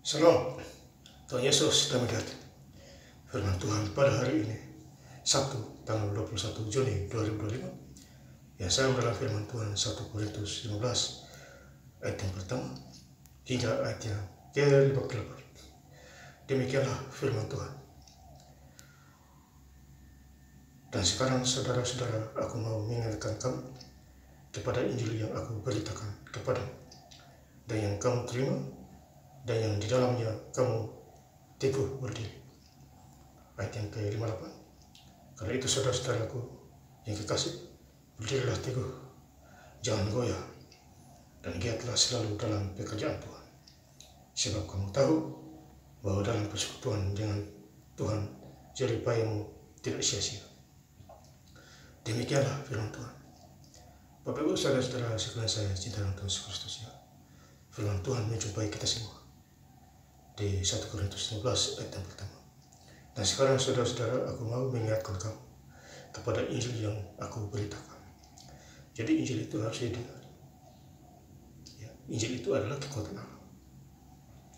Shalom, Tuhan Yesus damai di hati. Firman Tuhan pada hari ini, Sabtu, tanggal 21 Juni 2025. Yang saya adalah firman Tuhan 1 Korintus 15, ayat yang pertama, hingga ayat yang ke-58. Demikianlah firman Tuhan. Dan sekarang saudara-saudara, aku mau mengingatkan kamu kepada Injil yang aku beritakan kepadamu, dan yang kamu terima, dan yang di dalamnya kamu teguh berdiri. Ayat yang ke-58. Karena itu saudara-saudaraku yang kekasih, berdirilah teguh, jangan goyah, dan giatlah selalu dalam pekerjaan Tuhan. Sebab kamu tahu bahwa dalam persekutuan dengan Tuhan jerih payahmu tidak sia-sia. Demikianlah firman Tuhan. Bapak Ibu saudara-saudara sekalian saya cinta dalam Tuhan Yesus Kristus, ya. Firman Tuhan menjumpai kita semua di 1 Korintus 15 ayat yang pertama. Dan sekarang saudara-saudara, aku mau mengingatkan kamu kepada Injil yang aku beritakan. Jadi Injil itu harus didengar. Ya, Injil itu adalah kekuatan Allah.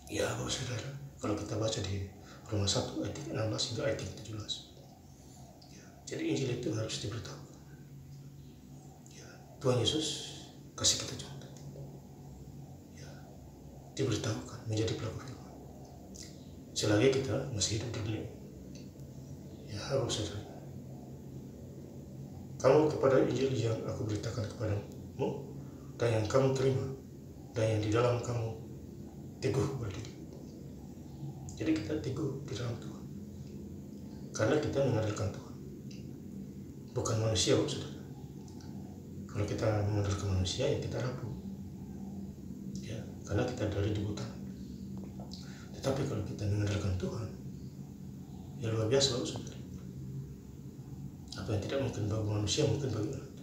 Ya, Bapak Saudara, kalau kita baca di Roma 1 ayat 16 hingga ayat 17. Ya, jadi Injil itu harus diberitakan. Ya, Tuhan Yesus kasih kita contoh. Ya, diberitahukan menjadi pelaku firman. Selagi kita masih hidup di dunia. Ya, Bapak Saudara, kamu kepada Injil yang aku beritakan kepadamu, dan yang kamu terima, dan yang di dalam kamu teguh berdiri. Jadi kita teguh di dalam Tuhan, karena kita mengandalkan Tuhan, bukan manusia, Bapak Saudara. Kalau kita mengandalkan manusia, ya kita rapuh, ya, karena kita dari debutan. Tetapi kalau kita mengandalkan Tuhan, ya luar biasa, Bapak Saudara. Apa yang tidak mungkin bagi manusia, mungkin bagi Allah.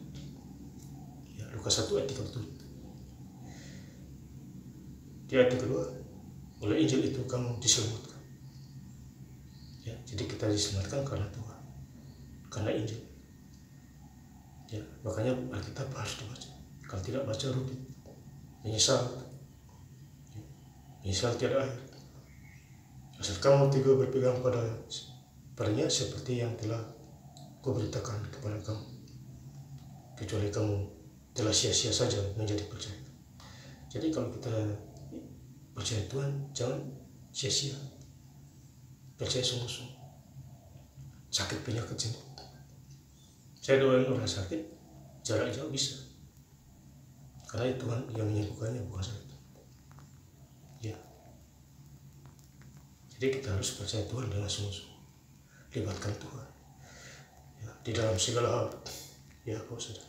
Ya, Lukas 1 ayat 37. Di ayat kedua, oleh Injil itu kamu diselamatkan. Ya, jadi kita diselamatkan karena Tuhan, karena Injil. Ya, makanya Alkitab harus dibaca. Kalau tidak baca rugi, menyesal. Ya, menyesal tiada akhir. Asal kamu teguh berpegang padanya seperti yang telah kuberitakan kepada kamu, kecuali kamu telah sia-sia saja menjadi percaya. Jadi kalau kita percaya Tuhan, jangan sia-sia, percaya sungguh-sungguh. Sakit penyakit sembuh. Saya doain orang sakit jarak jauh bisa, karena Tuhan yang menyembuhkannya, bukan saya. Ya, jadi kita harus percaya Tuhan dengan sungguh-sungguh, libatkan Tuhan, ya, di dalam segala hal. Ya, Bapak Saudara,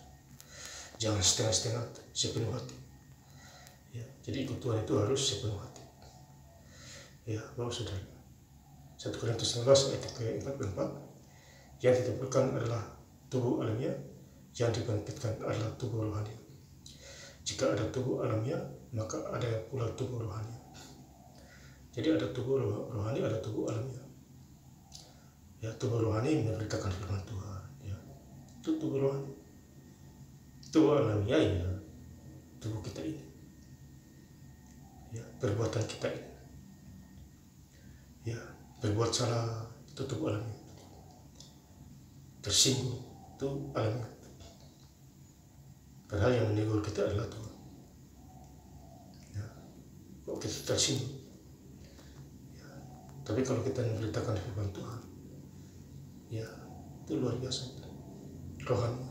jangan setengah-setengah, sepenuh hati. Ya, jadi ikut Tuhan itu harus sepenuh hati. Ya, Bapak Saudara, 1 Korintus 16 ayat ke-44, yang ditemukan adalah tubuh alamiah, yang dibangkitkan adalah tubuh rohani. Jika ada tubuh alamiah, maka ada pula tubuh rohani. Jadi ada tubuh rohani, ada tubuh alamiah. Ya, tubuh rohani memberitakan firman Tuhan. Ya, itu tubuh rohani. Tubuh alamiah, ya, tubuh kita ini. Ya, perbuatan kita ini. Ya, berbuat salah, itu tubuh alamiah. Tersinggung, itu alamiah. Padahal yang menegur kita adalah Tuhan. Ya, kok kita tersinggung? Tapi kalau kita memberitakan firman Tuhan, ya, itu luar biasa. Rohani,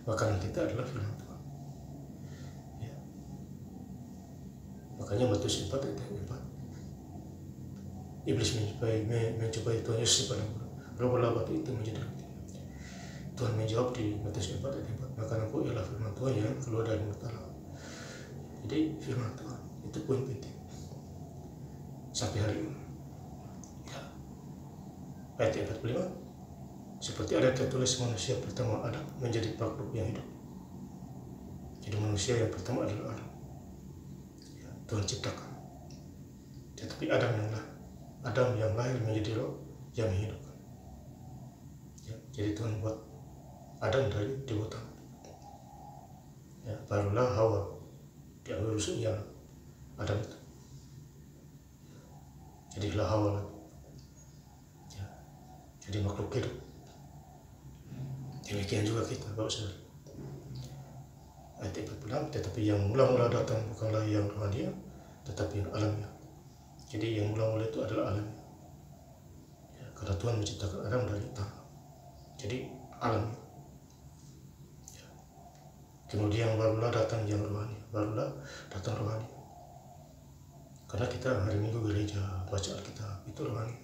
makanan kita adalah firman Tuhan. Ya. Makanya Matius 4 ayat 4. Iblis mencobai Tuhan Yesus pada robohlah batu itu menjadi roti. Tuhan menjawab di Matius 4 ayat 4. Makananku ialah firman Tuhan yang keluar dari mulut Allah. Jadi firman Tuhan itu poin penting sampai hari ini. Ayat 45, seperti ada tertulis manusia pertama Adam menjadi makhluk yang hidup. Jadi manusia yang pertama adalah Adam. Ya, Tuhan ciptakan. Tetapi Adam yang lahir menjadi roh yang menghidupkan. Ya, jadi Tuhan buat Adam dari debutan. Ya, barulah Hawa diambil rusuknya Adam itu. jadilah Hawa lagi. Ya, jadi makhluk hidup. Demikian juga kita, Bapak Saudara. Ayat 46, tetapi yang mula-mula datang bukanlah yang rohani, tetapi yang alamiah. Jadi yang mula-mula itu adalah alamiah. Ya, karena Tuhan menciptakan Adam dari tanah. Jadi alamiah. Ya. Kemudian barulah datang yang rohani, barulah datang rohani. Karena kita hari Minggu gereja baca Alkitab itu rohani.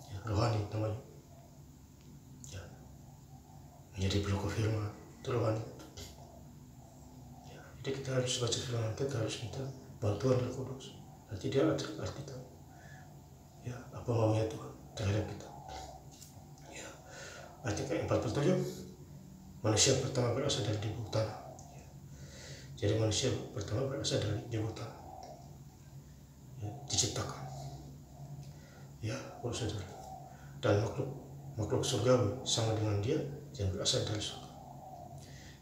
Ya, rohani namanya. Ya. Menjadi pelukuk firman itu rohani. Ya. Jadi kita harus baca firman, kita harus minta bantuan Roh Kudus. Nanti dia arti kita. Ya, apa maunya Tuhan terhadap kita. Ya. Ayat ke-47, manusia pertama berasal dari debu tanah. Ya. Jadi manusia pertama berasal dari debu tanah. Ya, diciptakan. Ya, Bapak Saudara. Dan makhluk surgawi sama dengan dia yang berasal dari surga.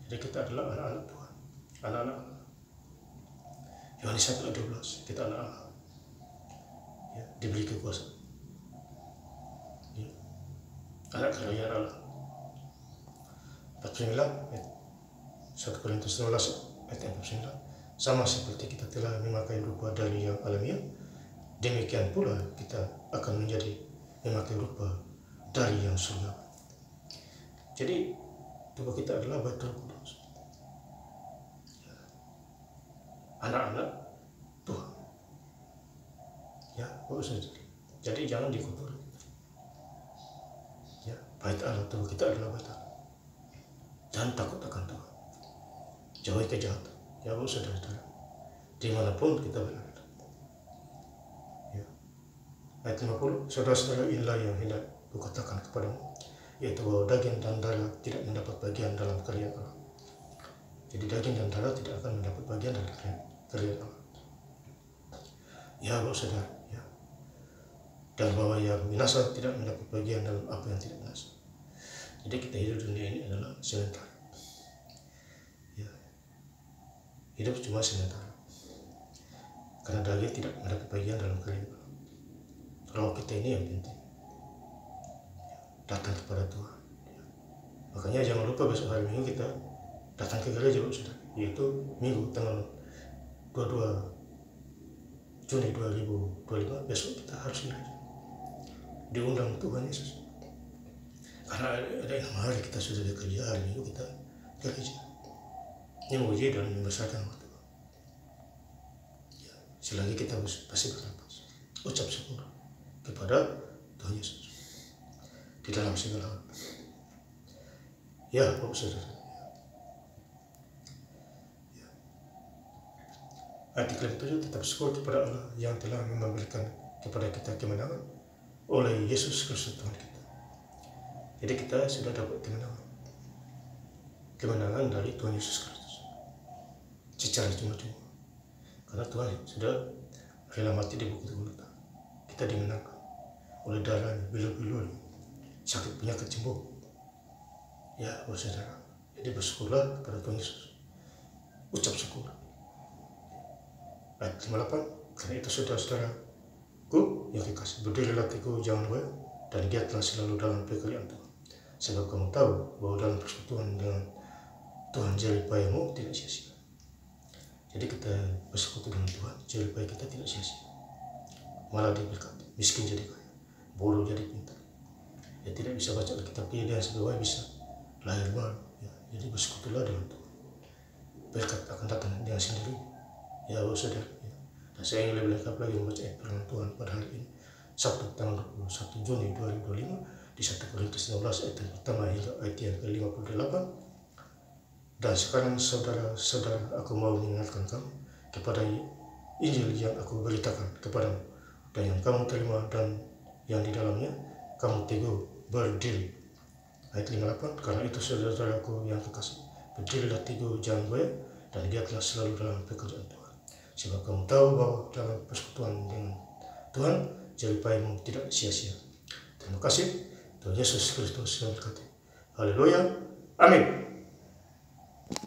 Jadi kita adalah anak-anak Tuhan, anak-anak Allah. Yohanes 1:12, kita anak Allah. Ya, diberi kekuasaan. Ya, anak kerajaan Allah. 49, 1 Korintus 16 ayat 49. Sama seperti kita telah memakai rupa dari yang alamiah, demikian pula kita akan menjadi memakai rupa dari yang surga. Jadi tubuh kita adalah bait Roh Kudus. Ya. Anak-anak Tuhan. Ya, Bapak Saudara. Jadi jangan dikotori. Ya, bait Allah, tubuh kita adalah bait Allah. Jangan takut akan Tuhan. Jauhi kejahatan. Ya, Bapak Saudara. Dimanapun kita berada. Ya. Ayat 50, saudara-saudara, inilah yang hendak kukatakan kepadamu, yaitu bahwa daging dan darah tidak mendapat bagian dalam kerajaan Allah. Jadi daging dan darah tidak akan mendapat bagian dari kerajaan Allah. Ya, Bapak Saudara, ya. Dan bahwa yang binasa tidak mendapat bagian dalam apa yang tidak binasa. Jadi kita hidup di dunia ini adalah sementara. Ya. Hidup cuma sementara. Karena daging tidak mendapat bagian dalam kerajaan Allah. Roh kita ini yang penting. Datang kepada Tuhan. Makanya jangan lupa besok hari Minggu kita datang ke gereja, Saudara, yaitu Minggu tanggal 22 Juni 2025. Besok kita harus gereja. Diundang Tuhan Yesus. Karena ada 6 hari kita sudah bekerja, hari Minggu kita gereja. Ini memuji dan membesarkan nama Tuhan. Ya, selagi kita pasti bernapas, ucap syukur kepada Tuhan Yesus di dalam segala hal. Ya, Bapak Saudara. Ya. Ayat 7, tetap syukur kepada Allah yang telah memberikan kepada kita kemenangan oleh Yesus Kristus Tuhan kita. Jadi kita sudah dapat kemenangan dari Tuhan Yesus Kristus secara cuma-cuma. Karena Tuhan sudah rela mati di bukit Golgota. Kita dimenangkan oleh darahnya, belu-belu, sakit penyakit sembuh. Ya, Bapak Saudara. Jadi bersyukurlah kepada Tuhan Yesus. Ucap syukur. Ayat 58, karena itu saudara-saudaraku yang kekasih, berdirilah teguh, jangan goyah, dan giatlah selalu dalam pekerjaan Tuhan. Sebab kamu tahu bahwa dalam persekutuan dengan Tuhan jeripayamu tidak sia-sia. Jadi kita bersekutu dengan Tuhan, jeripaya kita tidak sia-sia. Malah diberkati, miskin jadi kaya, bodoh jadi pintar. Ya, tidak bisa baca Alkitab dia dan sebagainya bisa lahir baru. Ya, jadi bersekutulah dengan Tuhan. Berkat akan datang dengan sendiri. Ya, Bapak Saudara. Ya. Dan saya ingin lebih lengkap lagi membaca ayat firman Tuhan pada hari ini. Sabtu tanggal 21 Juni 2025 di 1 Korintus 16 ayat yang pertama hingga ayat yang ke-58. Dan sekarang saudara-saudara, aku mau mengingatkan kamu kepada Injil yang aku beritakan kepadamu dan yang kamu terima dan yang di dalamnya kamu teguh berdiri. Ayat 58, karena itu saudara-saudaraku yang kekasih, berdirilah teguh, jangan goyah, dan giatlah selalu dalam pekerjaan Tuhan. Sebab kamu tahu bahwa dalam persekutuan dengan Tuhan, jeripayamu tidak sia-sia. Terima kasih. Tuhan Yesus Kristus memberkati. Haleluya. Amin.